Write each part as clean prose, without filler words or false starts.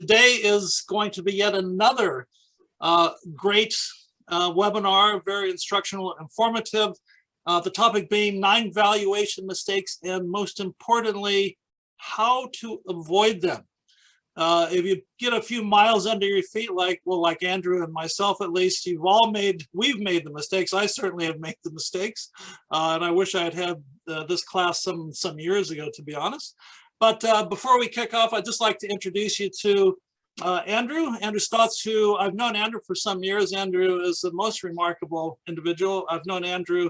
Today is going to be yet another great webinar, very instructional and informative. The topic being 9 valuation mistakes and, most importantly, how to avoid them. If you get a few miles under your feet, like Andrew and myself, at least, we've made the mistakes. I certainly have made the mistakes, and I wish I had this class some years ago, to be honest. But before we kick off, I'd just like to introduce you to Andrew Stotz, who I've known Andrew for some years. Andrew is the most remarkable individual. I've known Andrew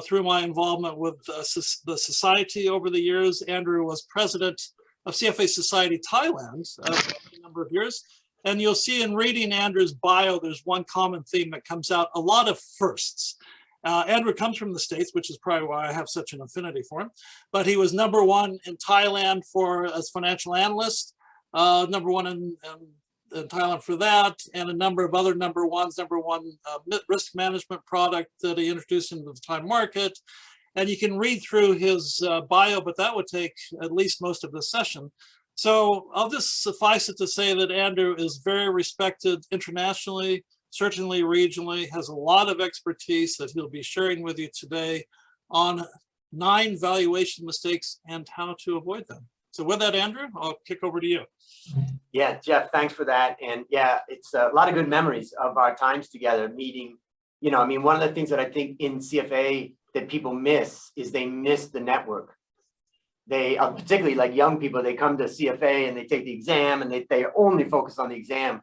through my involvement with the society over the years. Andrew was president of CFA Society Thailand for a number of years. And you'll see in reading Andrew's bio, there's one common theme that comes out: a lot of firsts. Andrew comes from the States, which is probably why I have such an affinity for him. But he was #1 in Thailand as financial analyst, #1 in Thailand for that, and a number of other #1s, #1 risk management product that he introduced into the Thai market. And you can read through his bio, but that would take at least most of the session. So I'll just suffice it to say that Andrew is very respected internationally, certainly regionally, has a lot of expertise that he'll be sharing with you today on 9 valuation mistakes and how to avoid them. So with that, Andrew, I'll kick over to you. Yeah, Jeff, thanks for that. And yeah, it's a lot of good memories of our times together, meeting. You know, I mean, one of the things that I think in CFA that people miss is they miss the network. They particularly like young people, they come to CFA and they take the exam and they only focus on the exam.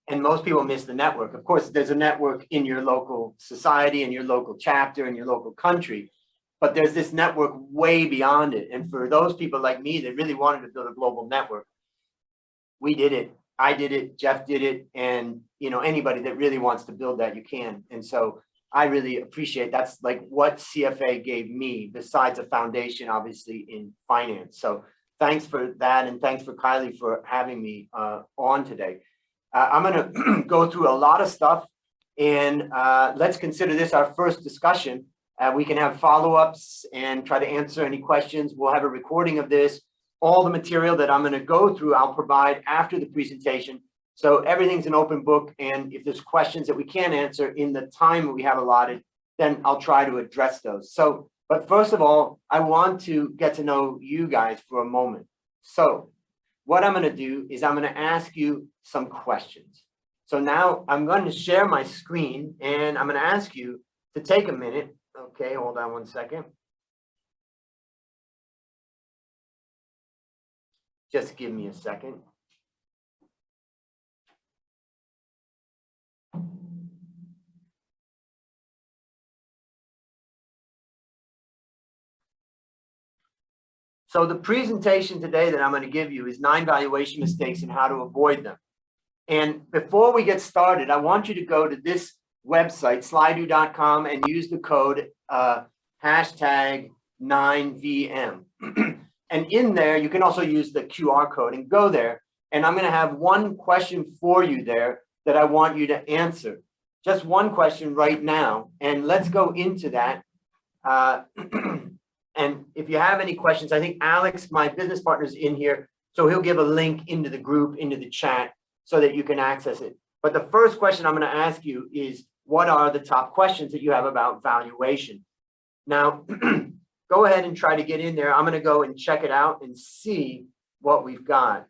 And most people miss the network. Of course, there's a network in your local society, in your local chapter, in your local country, but there's this network way beyond it. And for those people like me that really wanted to build a global network, we did it. I did it. Jeff did it. And, you know, anybody that really wants to build that, you can. And so I really appreciate that's like what CFA gave me, besides a foundation, obviously, in finance. So thanks for that. And thanks for Kylie for having me on today. I'm going to go through a lot of stuff, and let's consider this our first discussion. We can have follow-ups and try to answer any questions. We'll have a recording of this. All the material that I'm going to go through, I'll provide after the presentation. So everything's an open book, and if there's questions that we can't answer in the time we have allotted, then I'll try to address those. So, but first of all, I want to get to know you guys for a moment. So what I'm going to do is I'm going to ask you some questions. So now I'm going to share my screen, and I'm going to ask you to take a minute. Okay, hold on one second. Just give me a second. So the presentation today that I'm going to give you is 9 valuation mistakes and how to avoid them. And before we get started, I want you to go to this website, slido.com, and use the code #9VM. And in there, you can also use the QR code and go there. And I'm going to have one question for you there that I want you to answer. Just one question right now. And let's go into that. And if you have any questions, I think Alex, my business partner, is in here. So he'll give a link into the group, into the chat, so that you can access it. But the first question I'm going to ask you is, what are the top questions that you have about valuation? Now, go ahead and try to get in there. I'm going to go and check it out and see what we've got.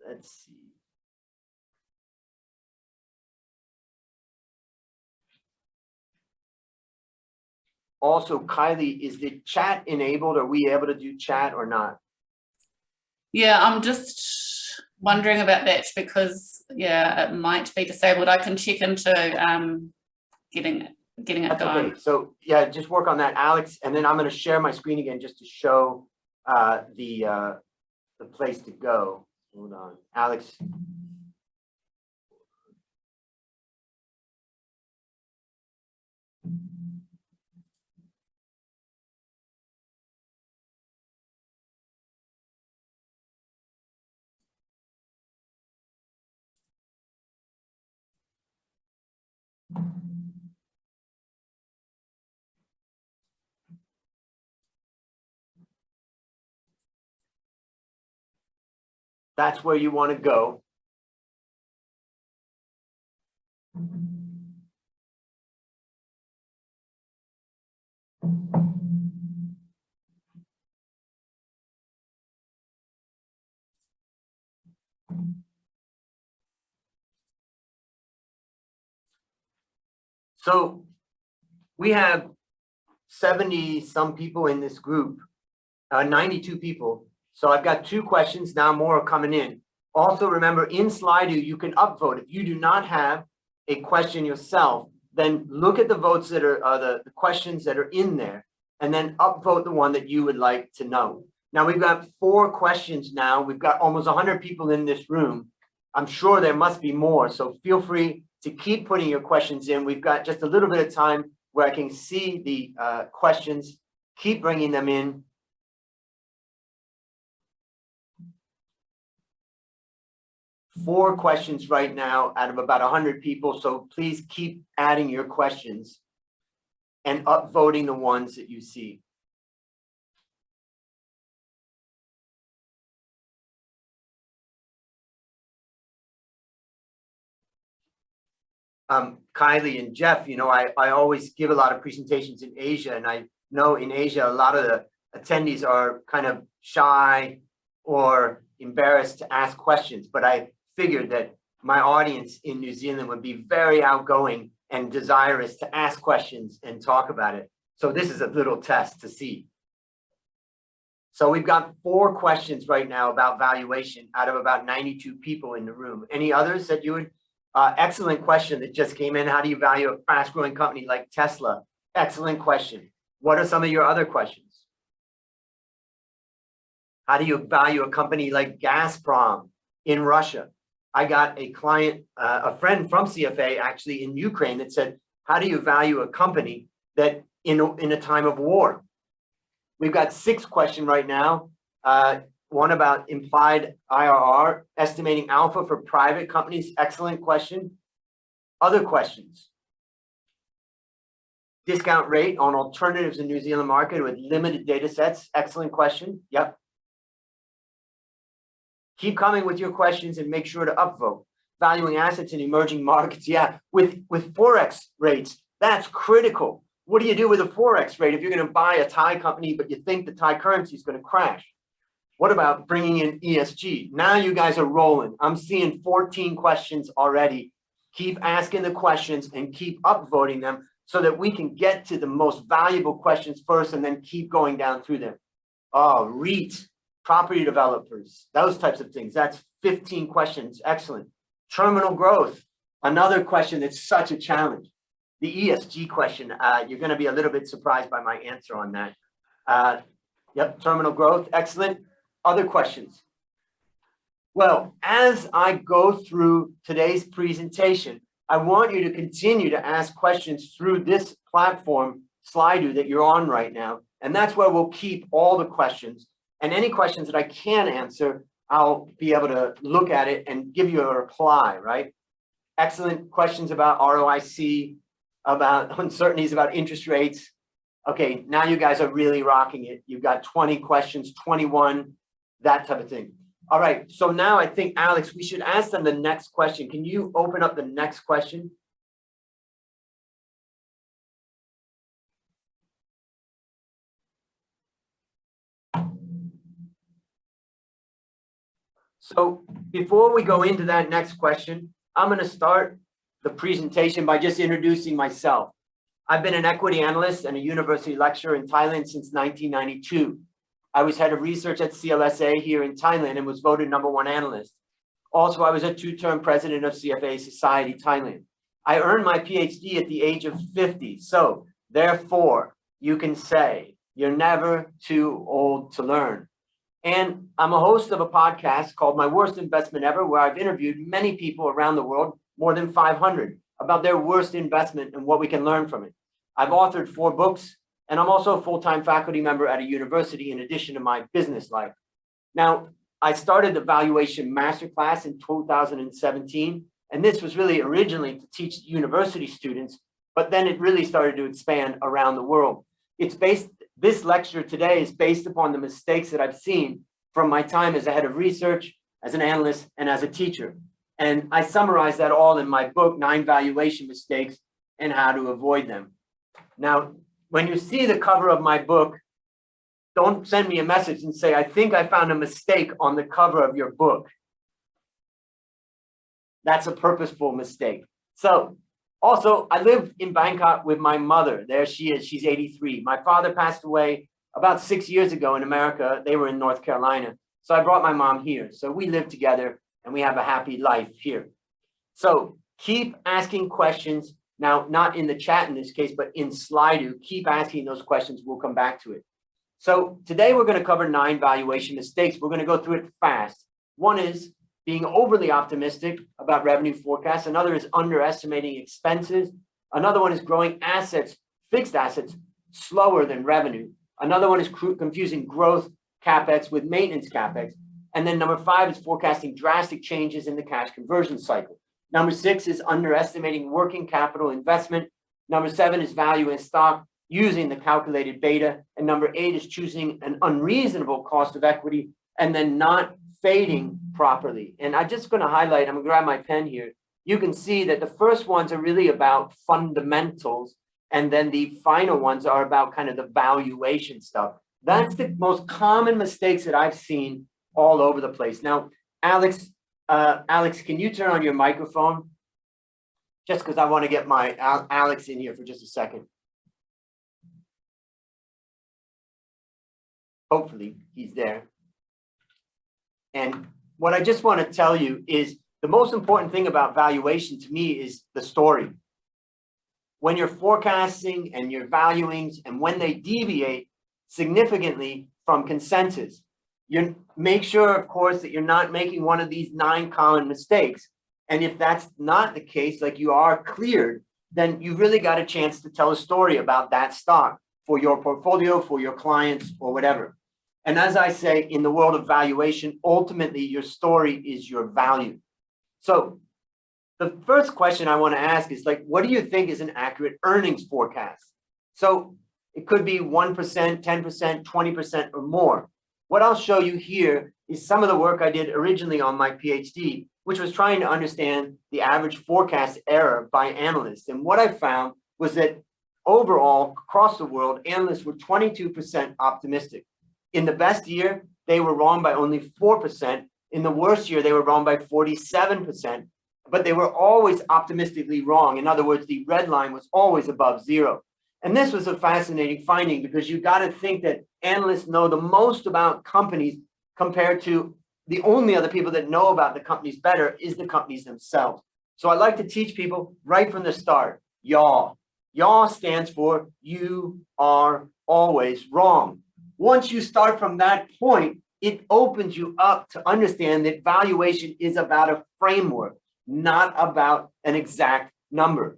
Let's see. Also, Kylie, is the chat enabled? Are we able to do chat or not? Yeah, I'm just wondering about that because, yeah, it might be disabled. I can check into getting it That's going. Okay. So, yeah, just work on that, Alex. And then I'm going to share my screen again just to show the place to go. Hold on, Alex. That's where you want to go. So we have 70 some people in this group, 92 people. So I've got 2 questions now, more are coming in. Also remember, in Slido, you can upvote. If you do not have a question yourself, then look at the votes that are the questions that are in there, and then upvote the one that you would like to know. Now we've got 4 questions now. We've got almost 100 people in this room. I'm sure there must be more, so feel free to keep putting your questions in. We've got just a little bit of time where I can see the questions. Keep bringing them in. Four questions right now out of about 100 people, so please keep adding your questions and upvoting the ones that you see. Kylie and Jeff, you know, I always give a lot of presentations in Asia, and I know in Asia, a lot of the attendees are kind of shy or embarrassed to ask questions, but I figured that my audience in New Zealand would be very outgoing and desirous to ask questions and talk about it. So this is a little test to see. So we've got 4 questions right now about valuation out of about 92 people in the room. Any others that you would? Excellent question that just came in. How do you value a fast growing company like Tesla? Excellent question. What are some of your other questions? How do you value a company like Gazprom in Russia? I got a client, a friend from CFA actually in Ukraine that said, how do you value a company that in a time of war? We've got 6 questions right now. One about implied IRR, estimating alpha for private companies. Excellent question. Other questions? Discount rate on alternatives in New Zealand market with limited data sets. Excellent question. Yep. Keep coming with your questions and make sure to upvote. Valuing assets in emerging markets. Yeah, with Forex rates, that's critical. What do you do with a Forex rate if you're going to buy a Thai company, but you think the Thai currency is going to crash? What about bringing in ESG? Now you guys are rolling. I'm seeing 14 questions already. Keep asking the questions and keep upvoting them so that we can get to the most valuable questions first and then keep going down through them. Oh, REIT, property developers, those types of things. That's 15 questions. Excellent. Terminal growth, another question that's such a challenge. The ESG question, you're going to be a little bit surprised by my answer on that. Yep, terminal growth, excellent. Other questions? Well, as I go through today's presentation, I want you to continue to ask questions through this platform, Slido, that you're on right now. And that's where we'll keep all the questions. And any questions that I can answer, I'll be able to look at it and give you a reply, right? Excellent questions about ROIC, about uncertainties about interest rates. Okay, now you guys are really rocking it. You've got 20 questions, 21, that type of thing. All right, so now I think, Alex, we should ask them the next question. Can you open up the next question? So before we go into that next question, I'm going to start the presentation by just introducing myself. I've been an equity analyst and a university lecturer in Thailand since 1992. I was head of research at CLSA here in Thailand and was voted #1 analyst. Also, I was a 2-term president of CFA Society Thailand. I earned my PhD at the age of 50. So therefore, you can say you're never too old to learn. And I'm a host of a podcast called My Worst Investment Ever, where I've interviewed many people around the world, more than 500, about their worst investment and what we can learn from it. I've authored 4 books, and I'm also a full-time faculty member at a university in addition to my business life. Now, I started the Valuation Masterclass in 2017, and this was really originally to teach university students, but then it really started to expand around the world. This lecture today is based upon the mistakes that I've seen from my time as a head of research, as an analyst, and as a teacher. And I summarize that all in my book, 9 Valuation Mistakes and How to Avoid Them. Now, when you see the cover of my book, don't send me a message and say, I think I found a mistake on the cover of your book. That's a purposeful mistake. So also, I live in Bangkok with my mother. There she is, she's 83. My father passed away about 6 years ago in America. They were in North Carolina. So I brought my mom here. So we live together and we have a happy life here. So keep asking questions. Now, not in the chat in this case, but in Slido, keep asking those questions. We'll come back to it. So today we're going to cover 9 valuation mistakes. We're going to go through it fast. One is being overly optimistic about revenue forecasts. Another is underestimating expenses. Another one is growing assets, fixed assets, slower than revenue. Another one is confusing growth Capex with maintenance Capex. And then number 5 is forecasting drastic changes in the cash conversion cycle. Number 6 is underestimating working capital investment. Number 7 is value in stock using the calculated beta. And number 8 is choosing an unreasonable cost of equity and then not fading properly. And I'm just going to highlight, I'm going to grab my pen here. You can see that the first ones are really about fundamentals. And then the final ones are about kind of the valuation stuff. That's the most common mistakes that I've seen all over the place. Now, Alex, can you turn on your microphone? Just because I want to get my Alex in here for just a second. Hopefully he's there. And what I just want to tell you is the most important thing about valuation to me is the story. When you're forecasting and you're valuing and when they deviate significantly from consensus, you make sure, of course, that you're not making one of these 9 common mistakes. And if that's not the case, like you are cleared, then you really got a chance to tell a story about that stock for your portfolio, for your clients, or whatever. And as I say, in the world of valuation, ultimately your story is your value. So the first question I want to ask is like, what do you think is an accurate earnings forecast? So it could be 1%, 10%, 20% or more. What I'll show you here is some of the work I did originally on my PhD, which was trying to understand the average forecast error by analysts. And what I found was that overall, across the world, analysts were 22% optimistic. In the best year, they were wrong by only 4%. In the worst year, they were wrong by 47%, but they were always optimistically wrong. In other words, the red line was always above 0. And this was a fascinating finding because you got to think that analysts know the most about companies compared to the only other people that know about the companies better is the companies themselves. So I like to teach people right from the start, y'all. Y'all stands for you are always wrong. Once you start from that point, it opens you up to understand that valuation is about a framework, not about an exact number.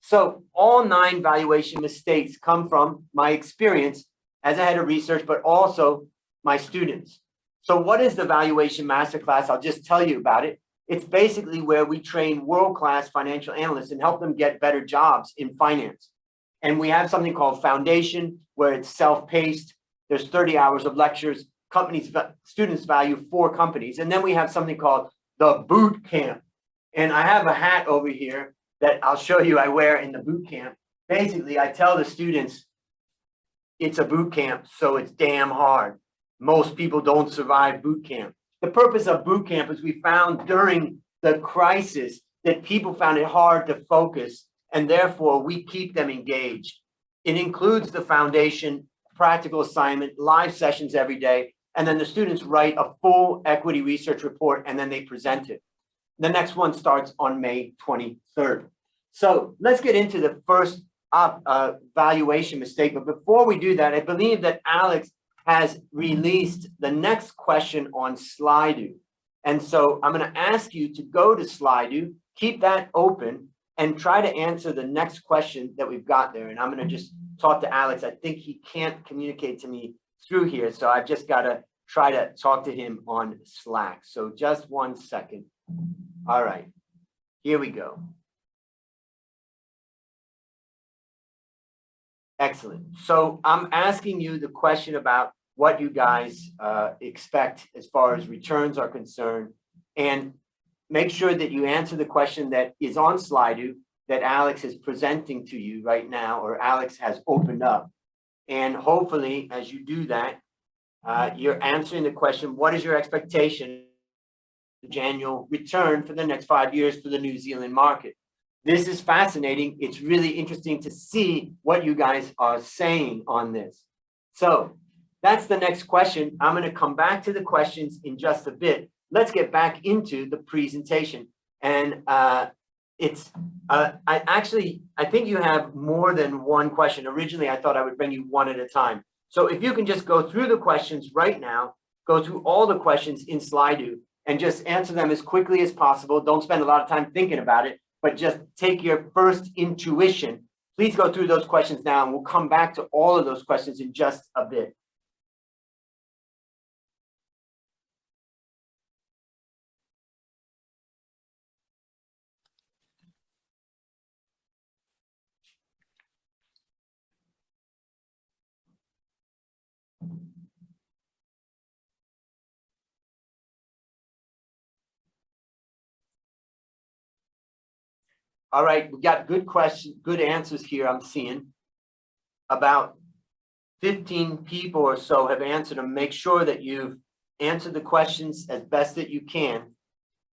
So all 9 valuation mistakes come from my experience as a head of research, but also my students. So what is the Valuation Masterclass? I'll just tell you about it. It's basically where we train world-class financial analysts and help them get better jobs in finance. And we have something called Foundation, where it's self-paced. There's 30 hours of lectures. Students value 4 companies. And then we have something called the boot camp. And I have a hat over here that I'll show you I wear in the boot camp. Basically, I tell the students, it's a boot camp, so it's damn hard. Most people don't survive boot camp. The purpose of boot camp is we found during the crisis that people found it hard to focus, and therefore we keep them engaged. It includes the foundation, practical assignment, live sessions every day, and then the students write a full equity research report and then they present it. The next one starts on May 23rd. So let's get into the first valuation mistake. But before we do that, I believe that Alex has released the next question on Slido. And so I'm going to ask you to go to Slido, keep that open, and try to answer the next question that we've got there. And I'm going to just talk to Alex. I think he can't communicate to me through here, so I've just got to try to talk to him on Slack. So just one second. All right, here we go. Excellent. So I'm asking you the question about what you guys expect as far as returns are concerned and make sure that you answer the question that is on Slido that Alex is presenting to you right now, or Alex has opened up. And hopefully, as you do that, you're answering the question, what is your expectation of annual return for the next 5 years for the New Zealand market? This is fascinating. It's really interesting to see what you guys are saying on this. So that's the next question. I'm going to come back to the questions in just a bit. Let's get back into the presentation. And I think you have more than one question. Originally, I thought I would bring you one at a time. So if you can just go through the questions right now, go through all the questions in Slido and just answer them as quickly as possible. Don't spend a lot of time thinking about it, but just take your first intuition. Please go through those questions now, and we'll come back to all of those questions in just a bit. All right, we got good questions, good answers here. I'm seeing about 15 people or so have answered them. Make sure that you've answered the questions as best that you can.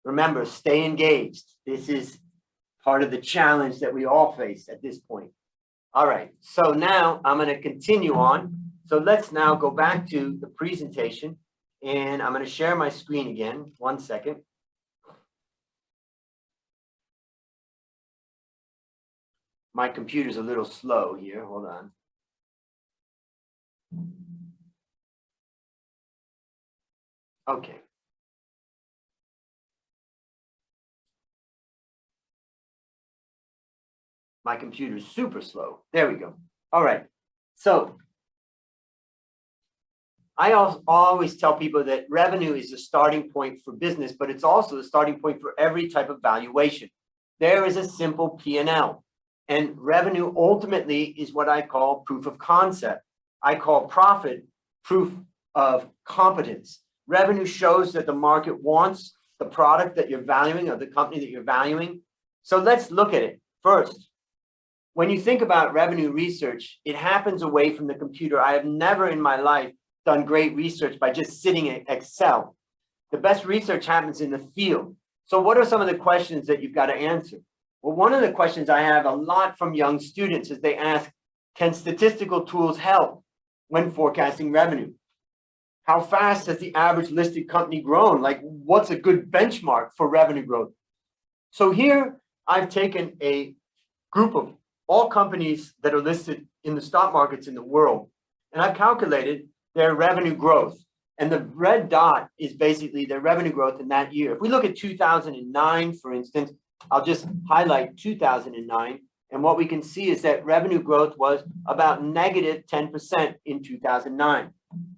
Remember, stay engaged. This is part of the challenge that we all face at this point. All right, so now I'm going to continue on. So let's now go back to the presentation, and I'm going to share my screen again. 1 second. My computer's a little slow here. Hold on. Okay. My computer's super slow. There we go. All right. So I always tell people that revenue is the starting point for business, but it's also the starting point for every type of valuation. There is a simple P&L. And revenue ultimately is what I call proof of concept. I call profit proof of competence. Revenue shows that the market wants the product that you're valuing or the company that you're valuing. So let's look at it. First, when you think about revenue research, it happens away from the computer. I have never in my life done great research by just sitting in Excel. The best research happens in the field. So what are some of the questions that you've got to answer? Well, one of the questions I have a lot from young students is they ask, can statistical tools help when forecasting revenue? How fast has the average listed company grown? Like, what's a good benchmark for revenue growth? So here I've taken a group of all companies that are listed in the stock markets in the world, and I've calculated their revenue growth. And the red dot is basically their revenue growth in that year. If we look at 2009, for instance, I'll just highlight 2009. And what we can see is that revenue growth was about negative 10% in 2009.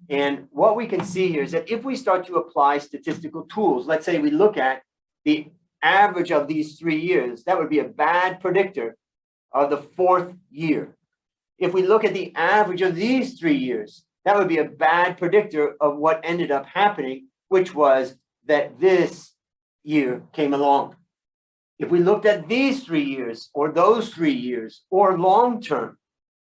And what we can see here is that if we start to apply statistical tools, let's say we look at the average of these 3 years, that would be a bad predictor of the 4th year. If we look at the average of these 3 years, that would be a bad predictor of what ended up happening, which was that this year came along. If we looked at these 3 years or those 3 years or long term,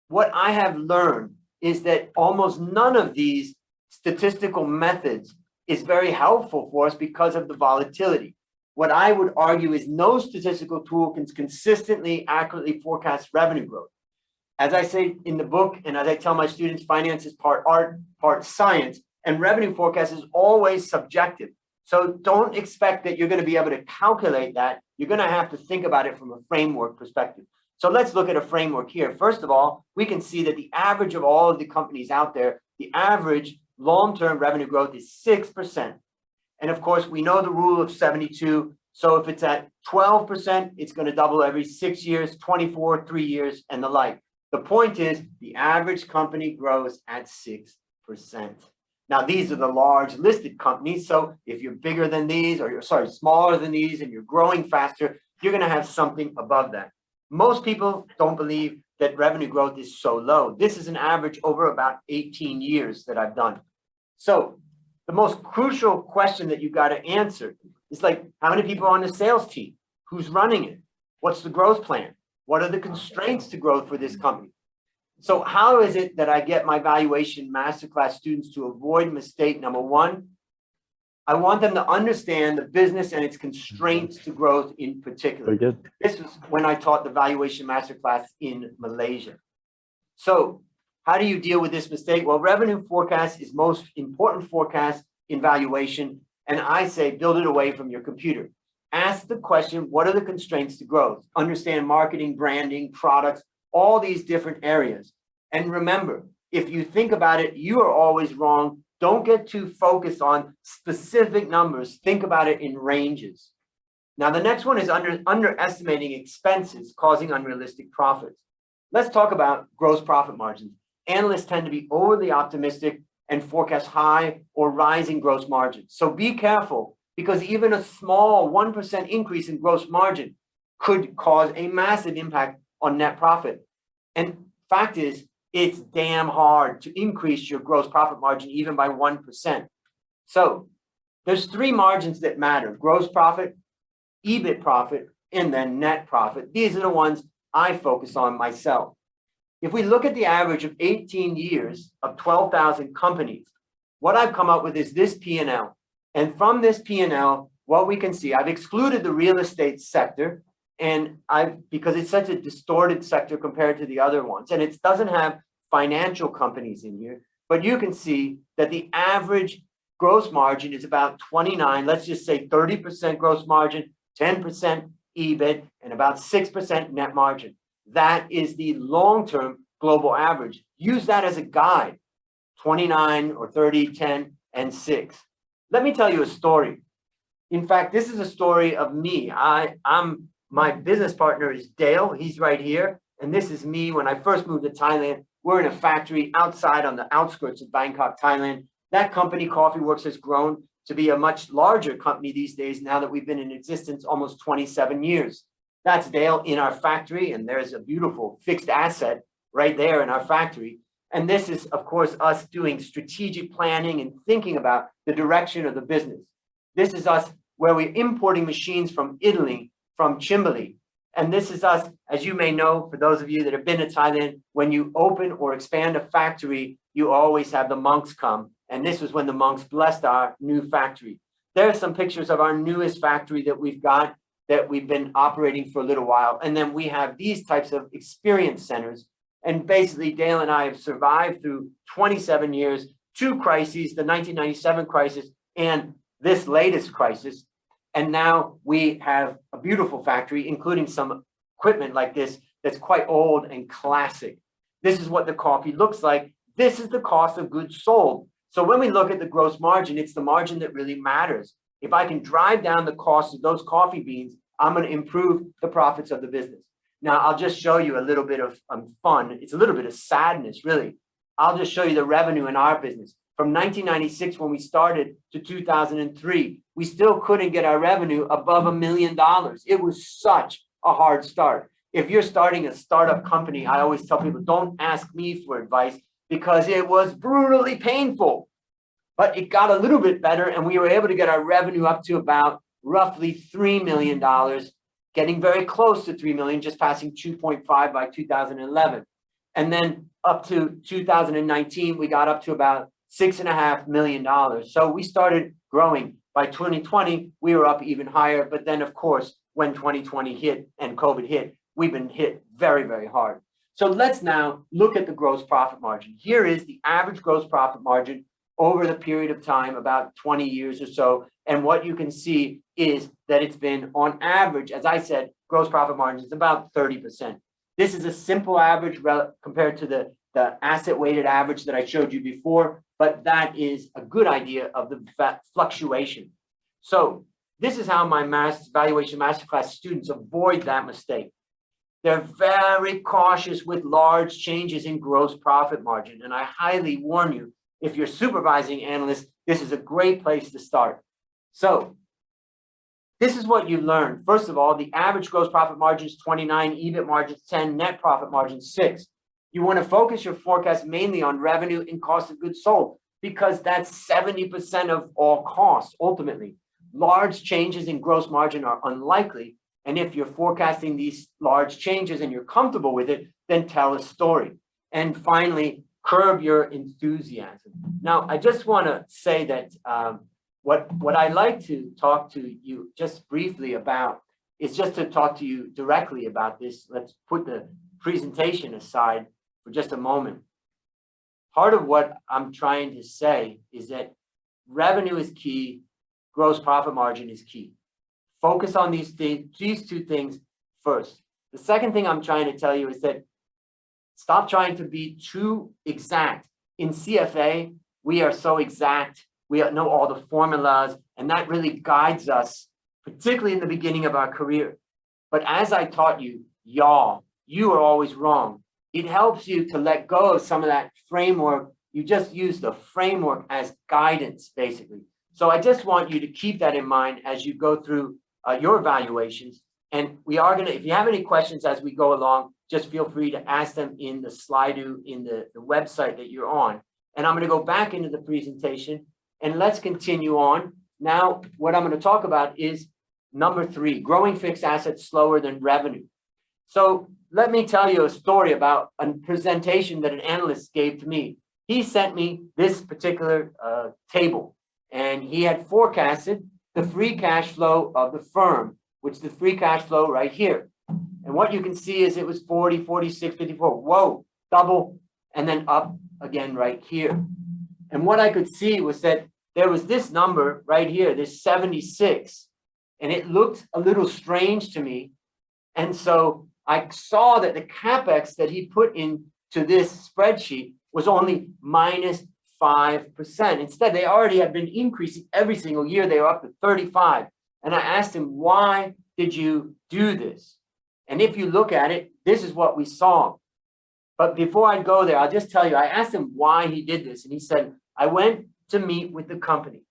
what I have learned is that almost none of these statistical methods is very helpful for us because of the volatility. What I would argue is no statistical tool can consistently, accurately forecast revenue growth. As I say in the book, and as I tell my students, finance is part art, part science, and revenue forecast is always subjective. So don't expect that you're going to be able to calculate that. You're going to have to think about it from a framework perspective. So let's look at a framework here. First of all, we can see that the average of all of the companies out there, the average long-term revenue growth is 6%. And of course, we know the rule of 72. So if it's at 12%, it's going to double every 6 years, 24, 3 years, and the like. The point is the average company grows at 6%. Now, these are the large listed companies. So if you're bigger than these, or you're smaller than these, and you're growing faster, you're going to have something above that. Most people don't believe that revenue growth is so low. This is an average over about 18 years that I've done. So the most crucial question that you've got to answer It's like, how many people are on the sales team? Who's running it? What's the growth plan? What are the constraints to growth for this company? So how is it that I get my valuation masterclass students to avoid mistake number one? I want them to understand the business and its constraints to growth in particular. Very good. This was when I taught the valuation masterclass in Malaysia. So how do you deal with this mistake? Well, revenue forecast is most important forecast in valuation. And I say, build it away from your computer. Ask the question, what are the constraints to growth? Understand marketing, branding, products, all these different areas. And remember, if you think about it, you are always wrong. Don't get too focused on specific numbers. Think about it in ranges. Now, the next one is underestimating expenses causing unrealistic profits. Let's talk about gross profit margins. Analysts tend to be overly optimistic and forecast high or rising gross margins. So be careful, because even a small 1% increase in gross margin could cause a massive impact on net profit. And fact is, it's damn hard to increase your gross profit margin even by 1%. So there's three margins that matter: gross profit, EBIT profit, and then net profit. These are the ones I focus on myself. If we look at the average of 18 years of 12,000 companies, what I've come up with is this P&L. And from this P&L, what we can see, I've excluded the real estate sector, and because it's such a distorted sector compared to the other ones, and it doesn't have financial companies in here, but you can see that the average gross margin is about 29, let's just say 30% gross margin, 10% EBIT, and about 6% net margin. That is the long-term global average. Use that as a guide, 29 or 30, 10, and 6. Let me tell you a story. In fact, this is a story of me. My business partner is Dale. He's right here. And this is me when I first moved to Thailand. We're in a factory outside on the outskirts of Bangkok, Thailand. That company, Coffee Works, has grown to be a much larger company these days now that we've been in existence almost 27 years. That's Dale in our factory, and there's a beautiful fixed asset right there in our factory. And this is, of course, us doing strategic planning and thinking about the direction of the business. This is us where we're importing machines from Italy, from Chimbley. And this is us, as you may know, for those of you that have been to Thailand, when you open or expand a factory, you always have the monks come. And this was when the monks blessed our new factory. There are some pictures of our newest factory that we've got, that we've been operating for a little while. And then we have these types of experience centers. And basically, Dale and I have survived through 27 years, two crises, the 1997 crisis and this latest crisis. And now we have a beautiful factory, including some equipment like this that's quite old and classic. This is what the coffee looks like. This is the cost of goods sold. So when we look at the gross margin, it's the margin that really matters. If I can drive down the cost of those coffee beans, I'm going to improve the profits of the business. Now, I'll just show you a little bit of fun. It's a little bit of sadness, really. I'll just show you the revenue in our business. From 1996, when we started, to 2003, we still couldn't get our revenue above $1 million. It was such a hard start. If you're starting a startup company, I always tell people, don't ask me for advice, because it was brutally painful. But it got a little bit better, and we were able to get our revenue up to about roughly $3 million, getting very close to 3 million, just passing 2.5 by 2011. And then up to 2019, we got up to about $6.5 million. So we started growing. By 2020, we were up even higher. But then, of course, when 2020 hit and COVID hit, we've been hit very, very hard. So let's now look at the gross profit margin. Here is the average gross profit margin over the period of time, about 20 years or so. And what you can see is that it's been, on average, as I said, gross profit margin is about 30%. This is a simple average compared to the asset weighted average that I showed you before, but that is a good idea of the fluctuation. So this is how my valuation masterclass students avoid that mistake. They're very cautious with large changes in gross profit margin. And I highly warn you, if you're supervising analysts, this is a great place to start. So this is what you learn. First of all, the average gross profit margin is 29, EBIT margin is 10, net profit margin 6. You want to focus your forecast mainly on revenue and cost of goods sold, because that's 70% of all costs ultimately. large changes in gross margin are unlikely. And if you're forecasting these large changes and you're comfortable with it, then tell a story. And finally, curb your enthusiasm. Now, I just want to say that what I like to talk to you just briefly about is just to talk to you directly about this. Let's put the presentation aside for just a moment. Part of what I'm trying to say is that revenue is key, gross profit margin is key. Focus on these two things first. The second thing I'm trying to tell you is that stop trying to be too exact. In CFA, we are so exact. We know all the formulas, and that really guides us, particularly in the beginning of our career. But as I taught you, y'all, you are always wrong. It helps you to let go of some of that framework. You just use the framework as guidance, basically. So I just want you to keep that in mind as you go through your evaluations. And we are going to, if you have any questions as we go along, just feel free to ask them in the Slido, in the website that you're on. And I'm going to go back into the presentation and let's continue on. Now, what I'm going to talk about is number 3, growing fixed assets slower than revenue. So let me tell you a story about a presentation that an analyst gave to me. He sent me this particular table, and he had forecasted the free cash flow of the firm, which is the free cash flow right here. And what you can see is it was 40, 46, 54. Whoa, double, and then up again right here. And what I could see was that there was this number right here, this 76, and it looked a little strange to me. And so I saw that the Capex that he put into this spreadsheet was only minus 5%. Instead, they already had been increasing every single year. They were up to 35. And I asked him, why did you do this? And if you look at it, this is what we saw. But before I go there, I'll just tell you, I asked him why he did this. And he said, I went to meet with the company.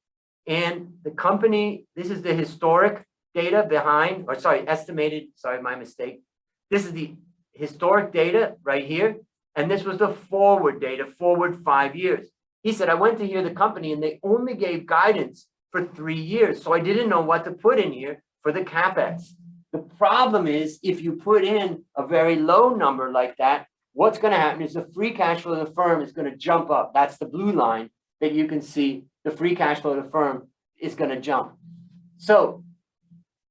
And the company, this is the historic data behind, or sorry, estimated, sorry, my mistake. This is the historic data right here. And this was the forward data, forward 5 years. He said, I went to hear the company and they only gave guidance for 3 years. So I didn't know what to put in here for the Capex. The problem is if you put in a very low number like that, what's going to happen is the free cash flow of the firm is going to jump up. That's the blue line that you can see. The free cash flow of the firm is going to jump. So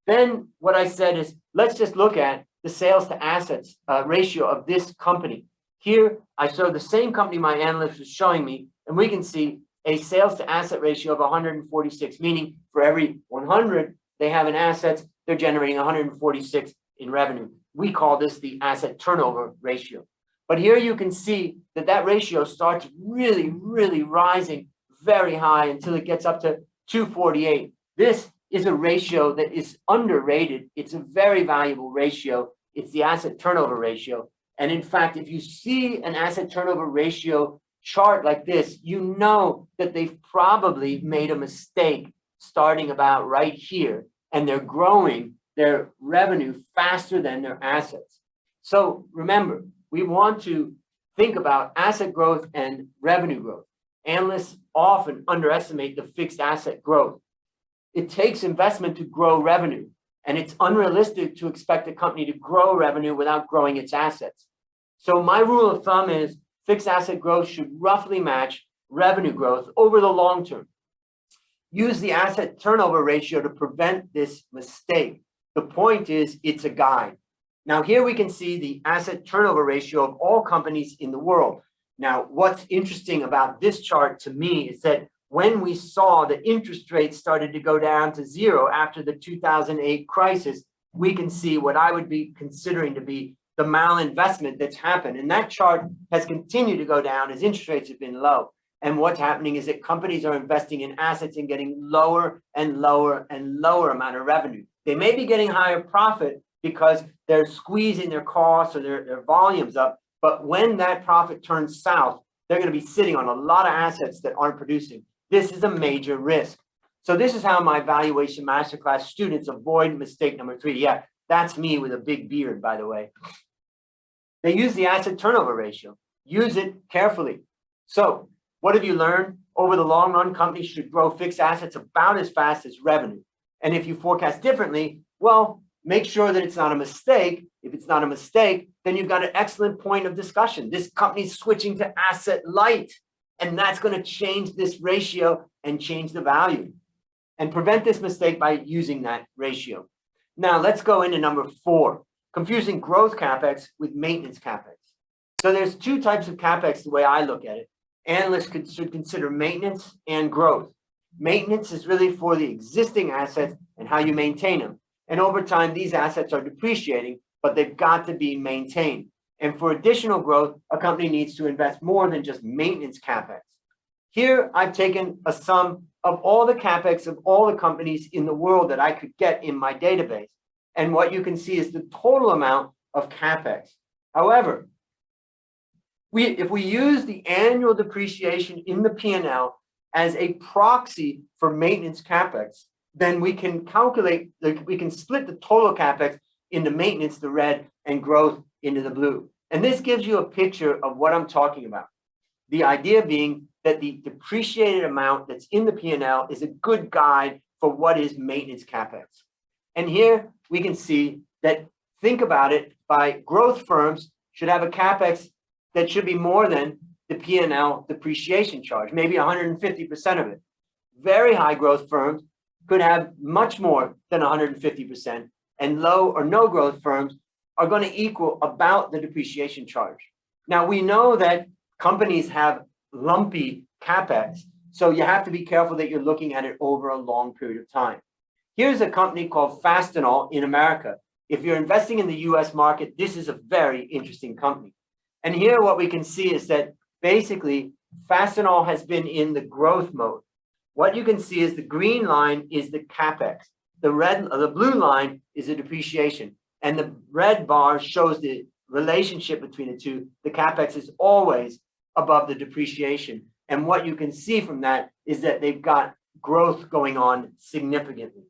then what I said is, let's just look at the sales to assets ratio of this company. Here, I show the same company my analyst was showing me, and we can see a sales to asset ratio of 146, meaning for every 100 they have in assets, they're generating 146 in revenue. We call this the asset turnover ratio. But here you can see that that ratio starts really, really rising very high until it gets up to 248. This is a ratio that is underrated. It's a very valuable ratio. It's the asset turnover ratio. And in fact, if you see an asset turnover ratio chart like this, you know that they've probably made a mistake starting about right here, and they're growing their revenue faster than their assets. So remember, we want to think about asset growth and revenue growth. Analysts often underestimate the fixed asset growth. It takes investment to grow revenue, and it's unrealistic to expect a company to grow revenue without growing its assets. So my rule of thumb is fixed asset growth should roughly match revenue growth over the long term. Use the asset turnover ratio to prevent this mistake. The point is, it's a guide. Now here we can see the asset turnover ratio of all companies in the world. Now, what's interesting about this chart to me is that when we saw the interest rates started to go down to 0 after the 2008 crisis, we can see what I would be considering to be the malinvestment that's happened. And that chart has continued to go down as interest rates have been low. And what's happening is that companies are investing in assets and getting lower and lower and lower amount of revenue. They may be getting higher profit because they're squeezing their costs or their volumes up. But when that profit turns south, they're going to be sitting on a lot of assets that aren't producing. This is a major risk. So this is how my valuation masterclass students avoid mistake number 3. Yeah, that's me with a big beard, by the way. They use the asset turnover ratio. Use it carefully. So what have you learned? Over the long run, companies should grow fixed assets about as fast as revenue. And if you forecast differently, well, make sure that it's not a mistake. If it's not a mistake, then you've got an excellent point of discussion. This company's switching to asset light, and that's going to change this ratio and change the value. And prevent this mistake by using that ratio. Now let's go into number 4, confusing growth CapEx with maintenance CapEx. So there's 2 types of CapEx the way I look at it. Analysts should consider maintenance and growth. Maintenance is really for the existing assets and how you maintain them. And over time, these assets are depreciating, but they've got to be maintained. And for additional growth, a company needs to invest more than just maintenance CapEx. Here, I've taken a sum of all the CapEx of all the companies in the world that I could get in my database. And what you can see is the total amount of CapEx. However, if we use the annual depreciation in the P&L as a proxy for maintenance CapEx, then we can we can split the total CapEx into maintenance, the red, and growth into the blue. And this gives you a picture of what I'm talking about. The idea being that the depreciated amount that's in the P&L is a good guide for what is maintenance CapEx. And here we can see that, think about it, by growth firms should have a CapEx that should be more than the P&L depreciation charge, maybe 150% of it. Very high growth firms could have much more than 150%, and low or no growth firms are going to equal about the depreciation charge. Now, we know that companies have lumpy CapEx, so you have to be careful that you're looking at it over a long period of time. Here's a company called Stangl in America. If you're investing in the US market, this is a very interesting company. And here what we can see is that basically Stangl has been in the growth mode. What you can see is the green line is the CapEx. The blue line is the depreciation. And the red bar shows the relationship between the two. The CapEx is always above the depreciation. And what you can see from that is that they've got growth going on significantly.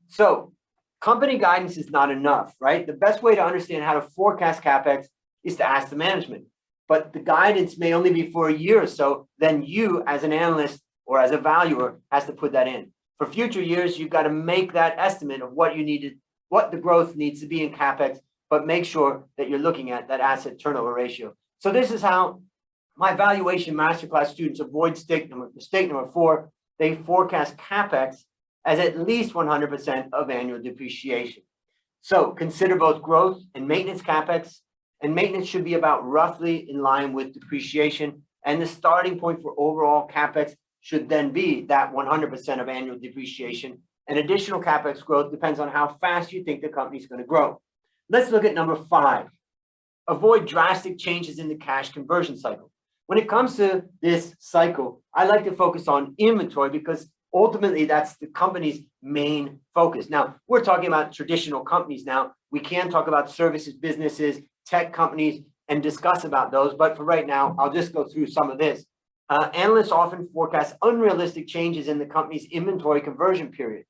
So company guidance is not enough, right? The best way to understand how to forecast CapEx is to ask the management. But the guidance may only be for a year or so. Then you, as an analyst or as a valuer, has to put that in. For future years, you've got to make that estimate of what you needed, what the growth needs to be in CapEx, but make sure that you're looking at that asset turnover ratio. So this is how my valuation masterclass students avoid mistake number 4. They forecast CapEx as at least 100% of annual depreciation. So consider both growth and maintenance CapEx, and maintenance should be about roughly in line with depreciation. And the starting point for overall CapEx should then be that 100% of annual depreciation. And additional CapEx growth depends on how fast you think the company is going to grow. Let's look at number 5. Avoid drastic changes in the cash conversion cycle. When it comes to this cycle, I like to focus on inventory because ultimately that's the company's main focus. Now, we're talking about traditional companies now. We can talk about services, businesses, tech companies, and discuss about those. But for right now, I'll just go through some of this. Analysts often forecast unrealistic changes in the company's inventory conversion period.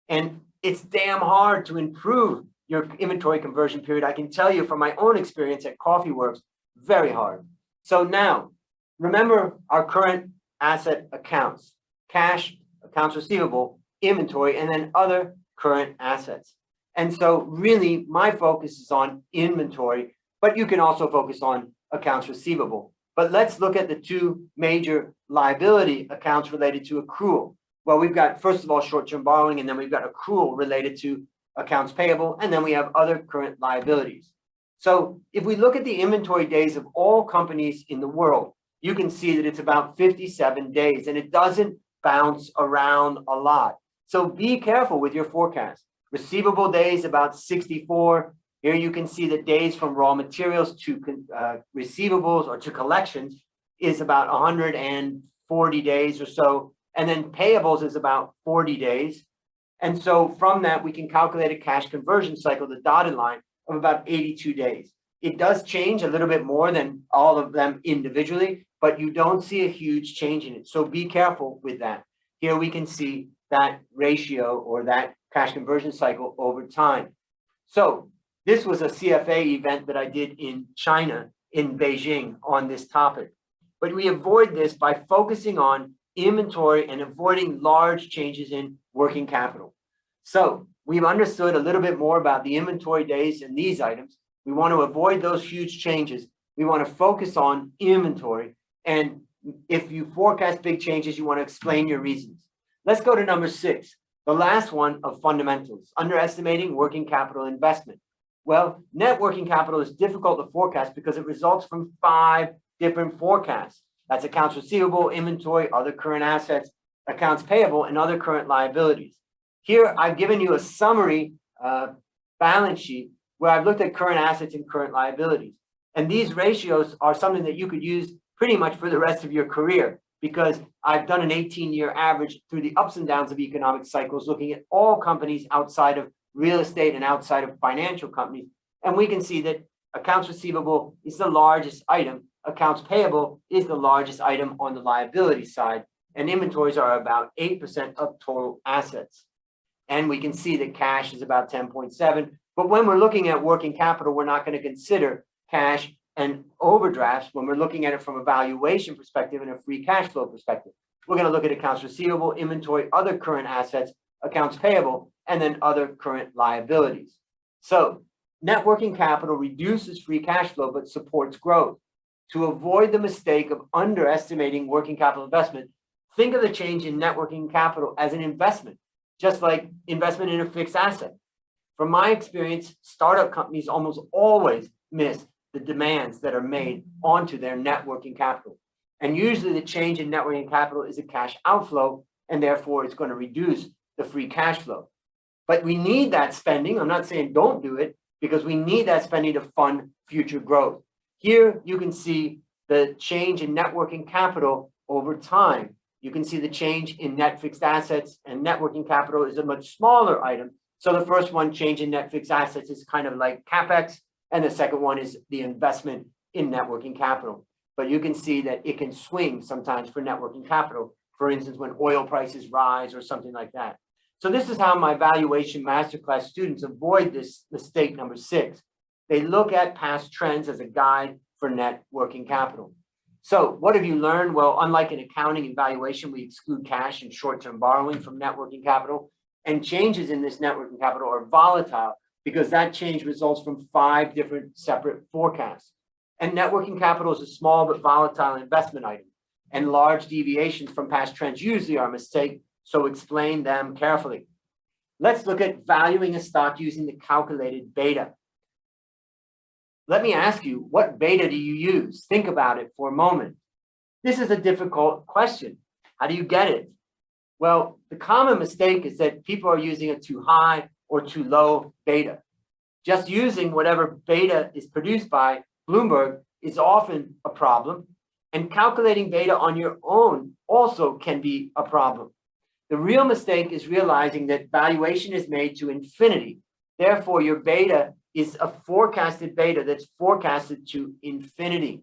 And it's damn hard to improve your inventory conversion period. I can tell you from my own experience at CoffeeWorks, very hard. So now, remember our current asset accounts: cash, accounts receivable, inventory, and then other current assets. And so really my focus is on inventory, but you can also focus on accounts receivable. But let's look at the 2 major liability accounts related to accrual. Well, we've got, first of all, short-term borrowing, and then we've got accrual related to accounts payable, and then we have other current liabilities. So if we look at the inventory days of all companies in the world, you can see that it's about 57 days, and it doesn't bounce around a lot. So be careful with your forecast. Receivable days about 64. Here you can see that days from raw materials to receivables or to collections is about 140 days or so. And then payables is about 40 days. And so from that, we can calculate a cash conversion cycle, the dotted line, of about 82 days. It does change a little bit more than all of them individually, but you don't see a huge change in it. So be careful with that. Here we can see that ratio or that cash conversion cycle over time. So this was a CFA event that I did in China, in Beijing, on this topic. But we avoid this by focusing on inventory and avoiding large changes in working capital. So we've understood a little bit more about the inventory days in these items. We want to avoid those huge changes. We want to focus on inventory. And if you forecast big changes, you want to explain your reasons. Let's go to number 6, the last one of fundamentals, underestimating working capital investment. Well, net working capital is difficult to forecast because it results from 5 different forecasts. That's accounts receivable, inventory, other current assets, accounts payable, and other current liabilities. Here, I've given you a summary balance sheet where I've looked at current assets and current liabilities. And these ratios are something that you could use pretty much for the rest of your career, because I've done an 18-year average through the ups and downs of economic cycles, looking at all companies outside of real estate and outside of financial companies. And we can see that accounts receivable is the largest item. Accounts payable is the largest item on the liability side. And inventories are about 8% of total assets. And we can see that cash is about 10.7. But when we're looking at working capital, we're not going to consider cash and overdrafts when we're looking at it from a valuation perspective and a free cash flow perspective. We're going to look at accounts receivable, inventory, other current assets, accounts payable, and then other current liabilities. So net working capital reduces free cash flow, but supports growth. To avoid the mistake of underestimating working capital investment, think of the change in net working capital as an investment, just like investment in a fixed asset. From my experience, startup companies almost always miss the demands that are made onto their net working capital. And usually the change in net working capital is a cash outflow, and therefore it's going to reduce the free cash flow. But we need that spending. I'm not saying don't do it, because we need that spending to fund future growth. Here you can see the change in net working capital over time. You can see the change in net fixed assets, and net working capital is a much smaller item. So the first one, change in net fixed assets, is kind of like Capex, and the second one is the investment in net working capital. But you can see that it can swing sometimes for net working capital, for instance, when oil prices rise or something like that. So this is how my valuation masterclass students avoid this mistake number 6. They look at past trends as a guide for net working capital. So what have you learned? Well, unlike in accounting and valuation, we exclude cash and short-term borrowing from net working capital. And changes in this net working capital are volatile because that change results from 5 different separate forecasts. And net working capital is a small but volatile investment item. And large deviations from past trends usually are a mistake, so explain them carefully. Let's look at valuing a stock using the calculated beta. Let me ask you, what beta do you use? Think about it for a moment. This is a difficult question. How do you get it? Well, the common mistake is that people are using a too high or too low beta. Just using whatever beta is produced by Bloomberg is often a problem, and calculating beta on your own also can be a problem. The real mistake is realizing that valuation is made to infinity. Therefore, your beta is a forecasted beta that's forecasted to infinity.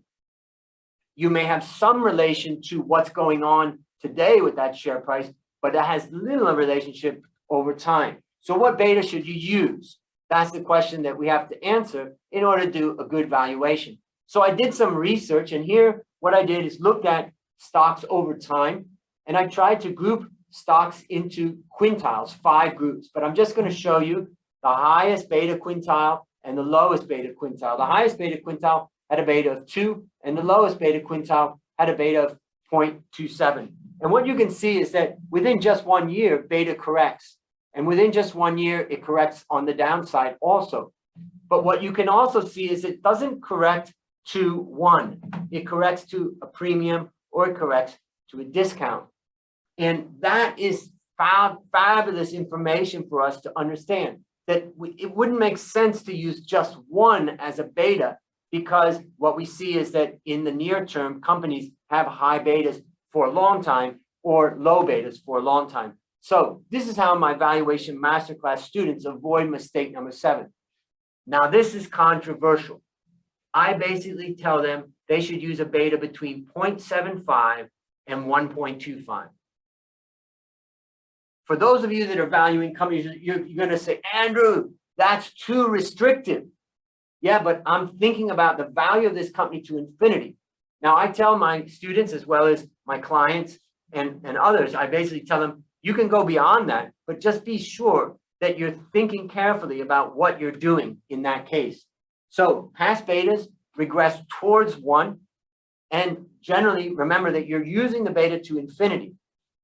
You may have some relation to what's going on today with that share price, but that has little relationship over time. So what beta should you use? That's the question that we have to answer in order to do a good valuation. So I did some research, and here what I did is looked at stocks over time, and I tried to group stocks into quintiles, 5 groups, but I'm just going to show you the highest beta quintile and the lowest beta quintile. The highest beta quintile had a beta of 2, and the lowest beta quintile had a beta of 0.27. And what you can see is that within just 1 year, beta corrects. And within just 1 year, it corrects on the downside also. But what you can also see is it doesn't correct to 1. It corrects to a premium, or it corrects to a discount. And that is fabulous information for us to understand that it wouldn't make sense to use just 1 as a beta, because what we see is that in the near term, companies have high betas for a long time or low betas for a long time. So this is how my valuation masterclass students avoid mistake number 7. Now, this is controversial. I basically tell them they should use a beta between 0.75 and 1.25. For those of you that are valuing companies, you're going to say, Andrew, that's too restrictive. Yeah, but I'm thinking about the value of this company to infinity. Now, I tell my students, as well as my clients and others, I basically tell them, you can go beyond that, but just be sure that you're thinking carefully about what you're doing in that case. So past betas regress towards 1. And generally, remember that you're using the beta to infinity.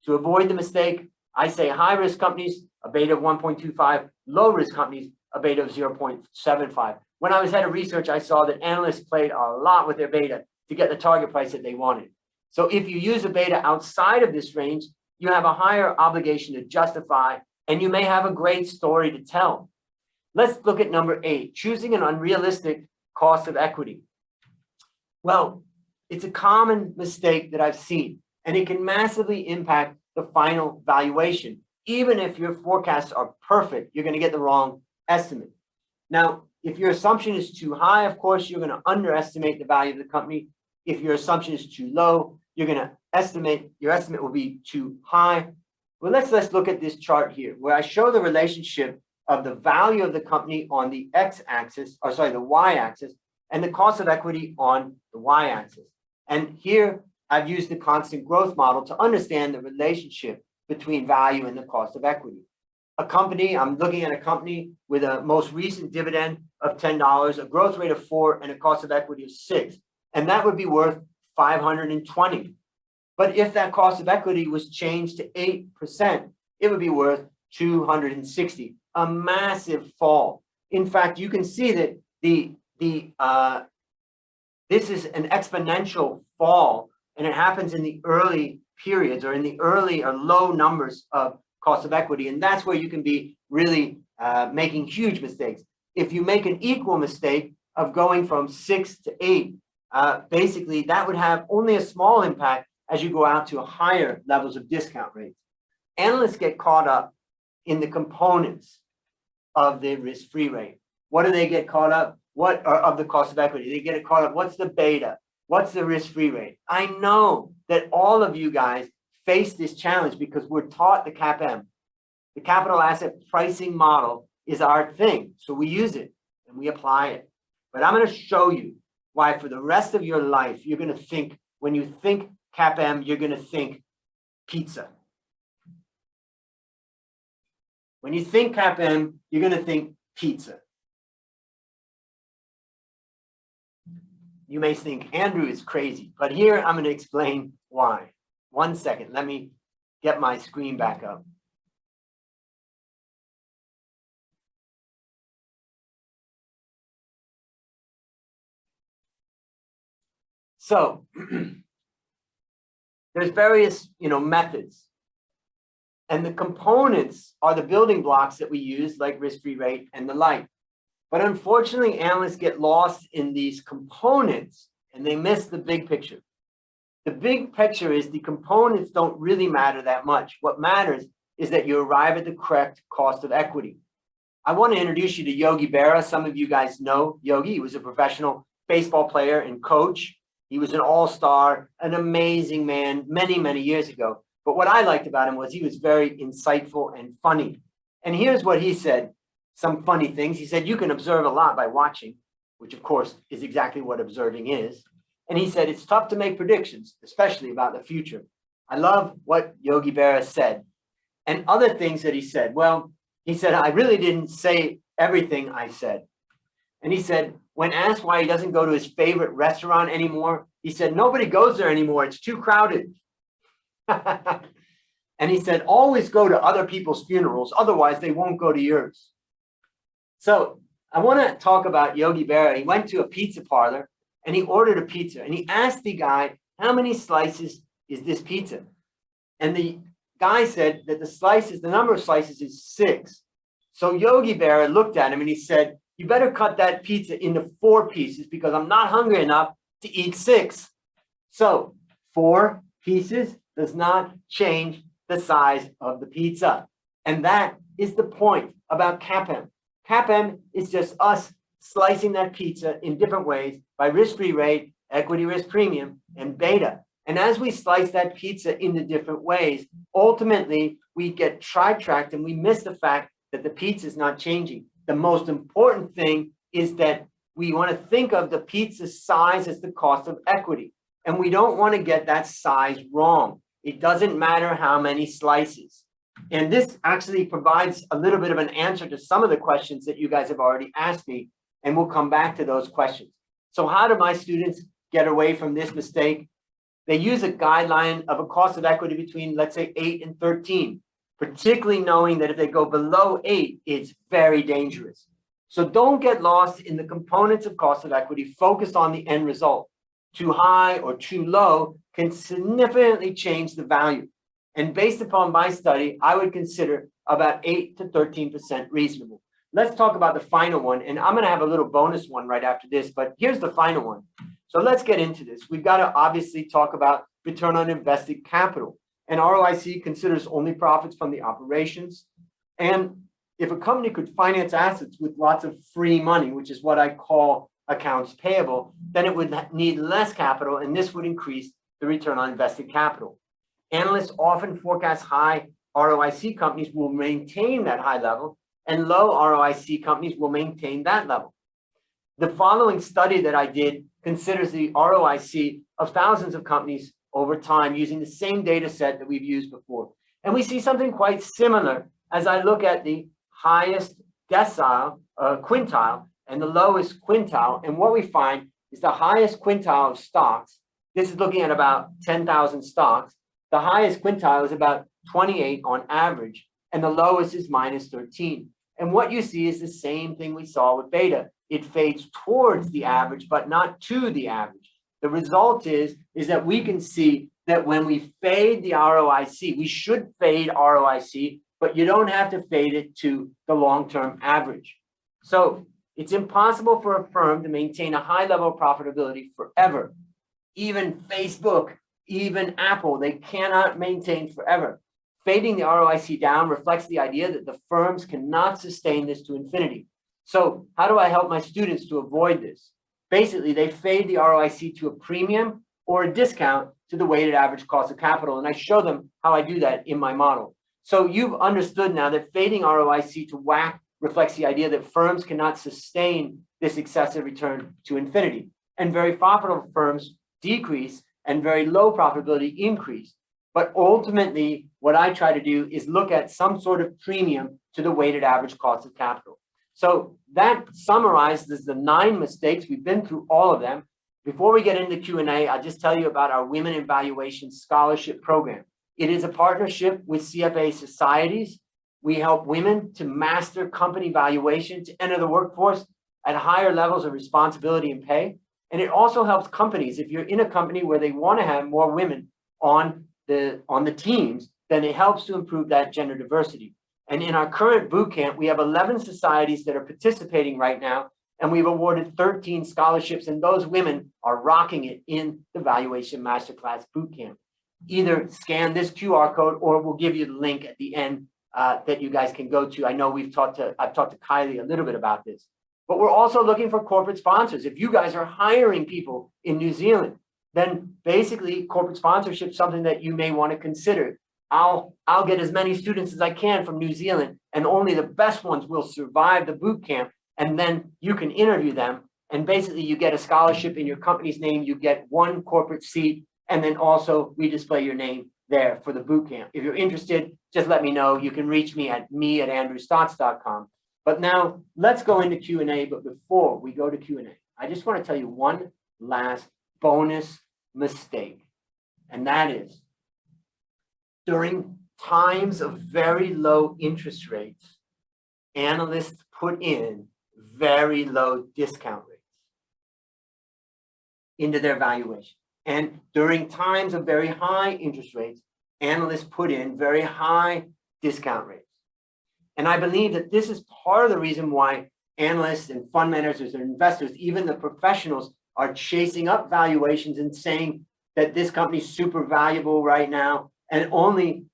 To avoid the mistake, I say high-risk companies, a beta of 1.25, low-risk companies, a beta of 0.75. When I was head of research, I saw that analysts played a lot with their beta to get the target price that they wanted. So if you use a beta outside of this range, you have a higher obligation to justify, and you may have a great story to tell. Let's look at number 8, choosing an unrealistic cost of equity. Well, it's a common mistake that I've seen, and it can massively impact the final valuation. Even if your forecasts are perfect, you're going to get the wrong estimate. Now, if your assumption is too high, of course, you're going to underestimate the value of the company. If your assumption is too low, you're going to estimate, your estimate will be too high. Well, let's look at this chart here, where I show the relationship of the value of the company on the x-axis, or sorry, the y-axis, and the cost of equity on the y-axis. And here I've used the constant growth model to understand the relationship between value and the cost of equity. A company, I'm looking at a company with a most recent dividend of $10, a growth rate of 4, and a cost of equity of 6. And that would be worth 520. But if that cost of equity was changed to 8%, it would be worth 260, a massive fall. In fact, you can see that this is an exponential fall, and it happens in the early periods or in the early or low numbers of cost of equity. And that's where you can be really making huge mistakes. If you make an equal mistake of going from 6 to 8, basically that would have only a small impact as you go out to higher levels of discount rates. Analysts get caught up in the components of the risk-free rate. What do they get caught up? What are of the cost of equity? They get it caught up. What's the beta? What's the risk-free rate? I know that all of you guys face this challenge because we're taught the CAPM. The capital asset pricing model is our thing. So we use it and we apply it. But I'm going to show you why for the rest of your life, you're going to think, when you think CAPM, you're going to think pizza. When you think CAPM, you're going to think pizza. You may think Andrew is crazy, but here I'm going to explain why. 1 second, let me get my screen back up. So there's various, methods, and the components are the building blocks that we use, like risk-free rate and the like. But unfortunately, analysts get lost in these components and they miss the big picture. The big picture is the components don't really matter that much. What matters is that you arrive at the correct cost of equity. I want to introduce you to Yogi Berra. Some of you guys know Yogi. He was a professional baseball player and coach. He was an all-star, an amazing man many, many years ago. But what I liked about him was he was very insightful and funny. And here's what he said. Some funny things. He said, you can observe a lot by watching, which of course is exactly what observing is. And he said, it's tough to make predictions, especially about the future. I love what Yogi Berra said. And other things that he said. Well, he said, I really didn't say everything I said. And he said, when asked why he doesn't go to his favorite restaurant anymore, he said, nobody goes there anymore. It's too crowded. And he said, always go to other people's funerals. Otherwise, they won't go to yours. So I want to talk about Yogi Berra. He went to a pizza parlor and he ordered a pizza and he asked the guy, how many slices is this pizza? And the guy said that the number of slices is 6. So Yogi Berra looked at him and he said, you better cut that pizza into 4 pieces because I'm not hungry enough to eat 6. So 4 pieces does not change the size of the pizza. And that is the point about CAPM. CAPM is just us slicing that pizza in different ways by risk-free rate, equity risk premium, and beta. And as we slice that pizza into different ways, ultimately we get sidetracked and we miss the fact that the pizza is not changing. The most important thing is that we want to think of the pizza size as the cost of equity. And we don't want to get that size wrong. It doesn't matter how many slices. And this actually provides a little bit of an answer to some of the questions that you guys have already asked me, and we'll come back to those questions. So how do my students get away from this mistake? They use a guideline of a cost of equity between, let's say, 8 and 13, particularly knowing that if they go below 8, it's very dangerous. So don't get lost in the components of cost of equity. Focus on the end result. Too high or too low can significantly change the value. And based upon my study, I would consider about 8 to 13% reasonable. Let's talk about the final one. And I'm going to have a little bonus one right after this, but here's the final one. So let's get into this. We've got to obviously talk about return on invested capital. And ROIC considers only profits from the operations. And if a company could finance assets with lots of free money, which is what I call accounts payable, then it would need less capital, and this would increase the return on invested capital. Analysts often forecast high ROIC companies will maintain that high level, and low ROIC companies will maintain that level. The following study that I did considers the ROIC of thousands of companies over time using the same data set that we've used before. And we see something quite similar as I look at the highest decile, quintile, and the lowest quintile. And what we find is the highest quintile of stocks, this is looking at about 10,000 stocks, the highest quintile is about 28 on average, and the lowest is minus 13. And what you see is the same thing we saw with beta. It fades towards the average, but not to the average. The result is that we can see that when we fade the ROIC, we should fade ROIC, but you don't have to fade it to the long-term average. So it's impossible for a firm to maintain a high level of profitability forever. Even Facebook, even Apple, they cannot maintain forever. Fading the ROIC down reflects the idea that the firms cannot sustain this to infinity. So how do I help my students to avoid this? Basically, they fade the ROIC to a premium or a discount to the weighted average cost of capital. And I show them how I do that in my model. So you've understood now that fading ROIC to WACC reflects the idea that firms cannot sustain this excessive return to infinity. And very profitable firms decrease and very low profitability increase. But ultimately, what I try to do is look at some sort of premium to the weighted average cost of capital. So that summarizes the 9 mistakes. We've been through all of them. Before we get into Q&A, I'll just tell you about our Women in Valuation Scholarship Program. It is a partnership with CFA societies. We help women to master company valuation, to enter the workforce at higher levels of responsibility and pay. And it also helps companies. If you're in a company where they want to have more women on the teams, then it helps to improve that gender diversity. And in our current boot camp, we have 11 societies that are participating right now, and we've awarded 13 scholarships, and those women are rocking it in the Valuation Masterclass boot camp. Either scan this QR code, or we'll give you the link at the end that you guys can go to. I know I've talked to Kylie a little bit about this, but we're also looking for corporate sponsors. If you guys are hiring people in New Zealand, then basically corporate sponsorship is something that you may want to consider. I'll get as many students as I can from New Zealand, and only the best ones will survive the boot camp, and then you can interview them, and basically you get a scholarship in your company's name, you get 1 corporate seat, and then also we display your name there for the boot camp. If you're interested, just let me know. You can reach me at andrewstotz.com. But now let's go into Q&A. But before we go to Q&A, I just want to tell you one last bonus mistake, and that is during times of very low interest rates, analysts put in very low discount rates into their valuation. And during times of very high interest rates, analysts put in very high discount rates. And I believe that this is part of the reason why analysts and fund managers and investors, even the professionals, are chasing up valuations and saying that this company is super valuable right now. And only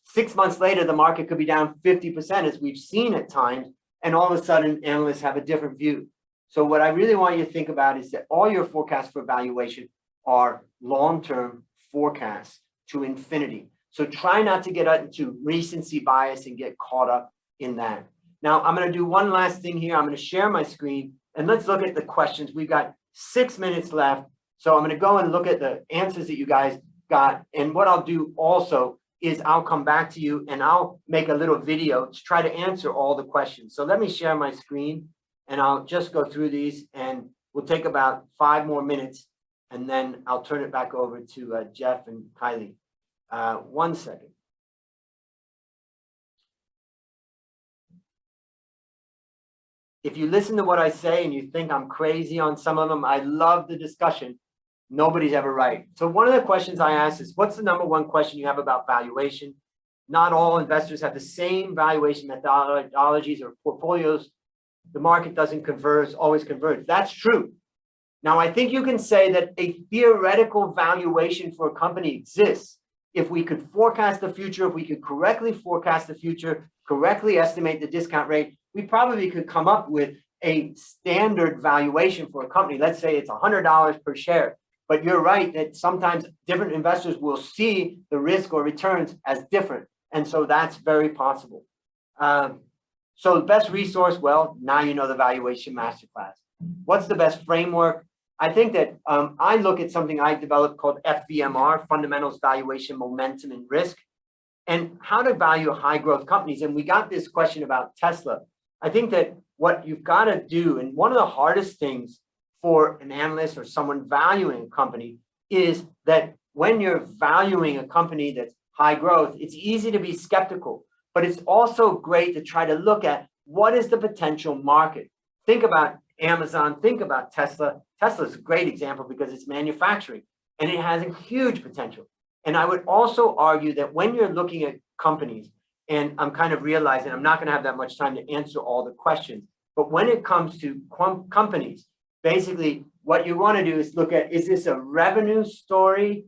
6 months later, the market could be down 50%, as we've seen at times. And all of a sudden, analysts have a different view. So what I really want you to think about is that all your forecasts for valuation are long-term forecasts to infinity. So try not to get into recency bias and get caught up in that. Now, I'm going to do one last thing here. I'm going to share my screen, and let's look at the questions. We've got 6 minutes left. So I'm going to go and look at the answers that you guys got. And what I'll do also is I'll come back to you and I'll make a little video to try to answer all the questions. So let me share my screen and I'll just go through these, and we'll take about 5 more minutes, and then I'll turn it back over to Jeff and Kylie. 1 second. If you listen to what I say and you think I'm crazy on some of them, I love the discussion. Nobody's ever right. So one of the questions I ask is, what's the #1 question you have about valuation? Not all investors have the same valuation methodologies or portfolios. The market doesn't converge, always converge. That's true. Now, I think you can say that a theoretical valuation for a company exists if we could forecast the future, if we could correctly forecast the future, correctly estimate the discount rate, we probably could come up with a standard valuation for a company. Let's say it's $100 per share. But you're right that sometimes different investors will see the risk or returns as different. And so that's very possible. So the best resource, well, now you know the Valuation Masterclass. What's the best framework? I think that I look at something I developed called FVMR, Fundamentals, Valuation, Momentum, and Risk, and how to value high growth companies. And we got this question about Tesla. I think that what you've got to do, and one of the hardest things for an analyst or someone valuing a company, is that when you're valuing a company that's high growth, it's easy to be skeptical, but it's also great to try to look at what is the potential market. Think about Amazon, think about Tesla. Tesla is a great example because it's manufacturing and it has a huge potential. And I would also argue that when you're looking at companies, and I'm kind of realizing I'm not going to have that much time to answer all the questions, but when it comes to companies, basically what you want to do is look at, is this a revenue story,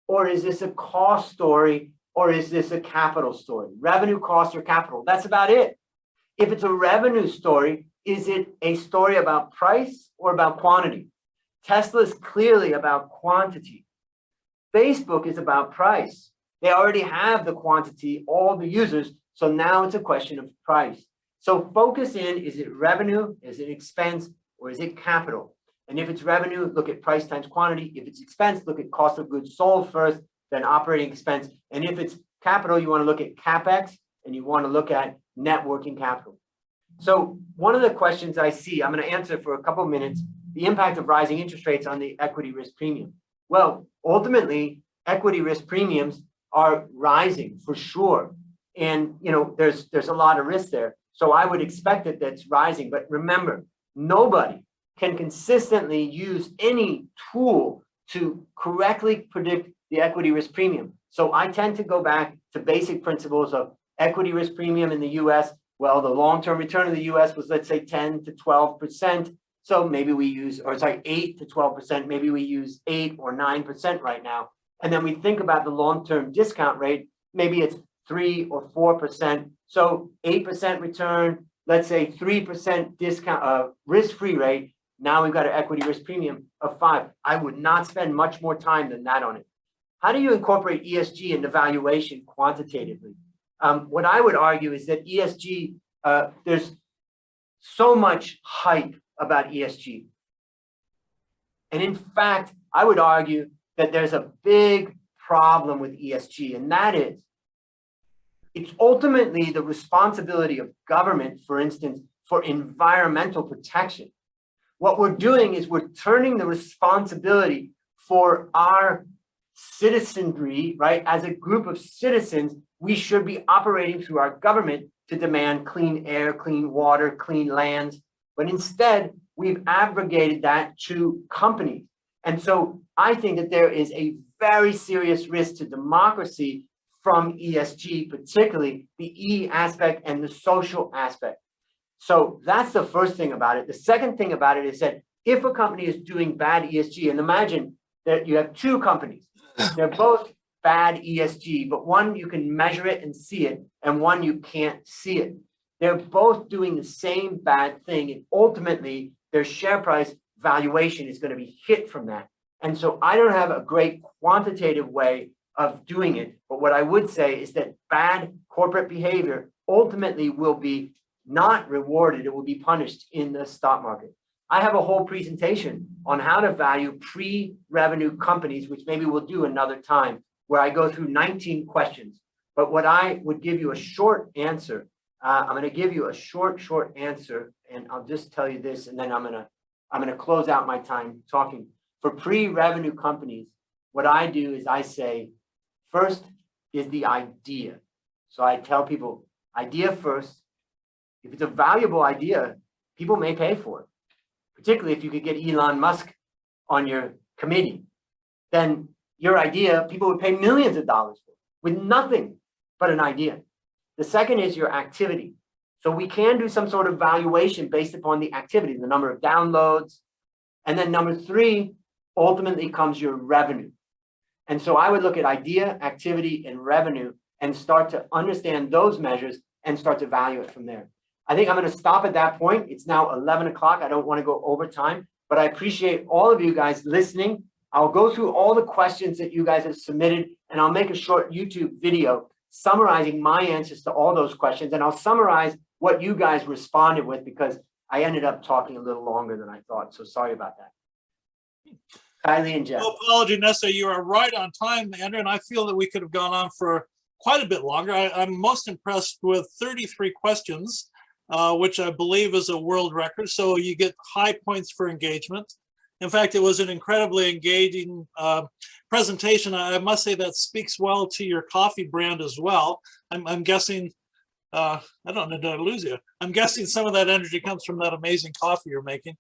or is this a cost story, or is this a capital story? Revenue, cost, or capital, that's about it. If it's a revenue story, is it a story about price or about quantity? Tesla is clearly about quantity. Facebook is about price. They already have the quantity, all the users, so now it's a question of price. So focus in, is it revenue, is it expense, or is it capital? And if it's revenue, look at price times quantity. If it's expense, look at cost of goods sold first, then operating expense. And if it's capital, you want to look at Capex, and you want to look at net working capital. So one of the questions I see, I'm going to answer for a couple of minutes, the impact of rising interest rates on the equity risk premium. Well, ultimately, equity risk premiums are rising for sure. And, you know, there's a lot of risk there. So I would expect that that's rising. But remember, nobody can consistently use any tool to correctly predict the equity risk premium. So I tend to go back to basic principles of equity risk premium in the US. Well, the long-term return of the US was, let's say, 10 to 12%. So maybe we use, or sorry, 8 to 12%. Maybe we use 8 or 9% right now. And then we think about the long-term discount rate. Maybe it's 3 or 4%. So 8% return, let's say 3% discount, risk-free rate. Now we've got an equity risk premium of 5. I would not spend much more time than that on it. How do you incorporate ESG into valuation quantitatively? What I would argue is that ESG, there's so much hype about ESG. And in fact, I would argue that there's a big problem with ESG, and that is, it's ultimately the responsibility of government, for instance, for environmental protection. What we're doing is we're turning the responsibility for our citizenry, right? As a group of citizens, we should be operating through our government to demand clean air, clean water, clean lands. But instead, we've abrogated that to companies. And so I think that there is a very serious risk to democracy from ESG, particularly the E aspect and the social aspect. So that's the first thing about it. The second thing about it is that if a company is doing bad ESG, and imagine that you have 2 companies, they're both bad ESG, but one you can measure it and see it, and one you can't see it. They're both doing the same bad thing, and ultimately their share price valuation is going to be hit from that. And so I don't have a great quantitative way of doing it, but what I would say is that bad corporate behavior ultimately will be not rewarded, it will be punished in the stock market. I have a whole presentation on how to value pre-revenue companies, which maybe we'll do another time, where I go through 19 questions. But what I would give you a short answer, I'm going to give you a short answer, and I'll just tell you this, and then I'm going to close out my time talking. For pre-revenue companies, what I do is I say, first is the idea. So I tell people, idea first. If it's a valuable idea, people may pay for it, particularly if you could get Elon Musk on your committee. Then your idea, people would pay millions of dollars for with nothing but an idea. The second is your activity. So we can do some sort of valuation based upon the activity, the number of downloads. And then number three, ultimately comes your revenue. And so I would look at idea, activity, and revenue and start to understand those measures and start to value it from there. I think I'm going to stop at that point. It's now 11 o'clock. I don't want to go over time, but I appreciate all of you guys listening. I'll go through all the questions that you guys have submitted, and I'll make a short YouTube video summarizing my answers to all those questions. And I'll summarize what you guys responded with, because I ended up talking a little longer than I thought. So sorry about that. Kylie and Jeff. No apology necessary. You are right on time, Andrew, and I feel that we could have gone on for quite a bit longer. I'm most impressed with 33 questions, which I believe is a world record. So you get high points for engagement. In fact, it was an incredibly engaging presentation. I must say that speaks well to your coffee brand as well. I'm guessing, I don't know, did I lose you? I'm guessing some of that energy comes from that amazing coffee you're making.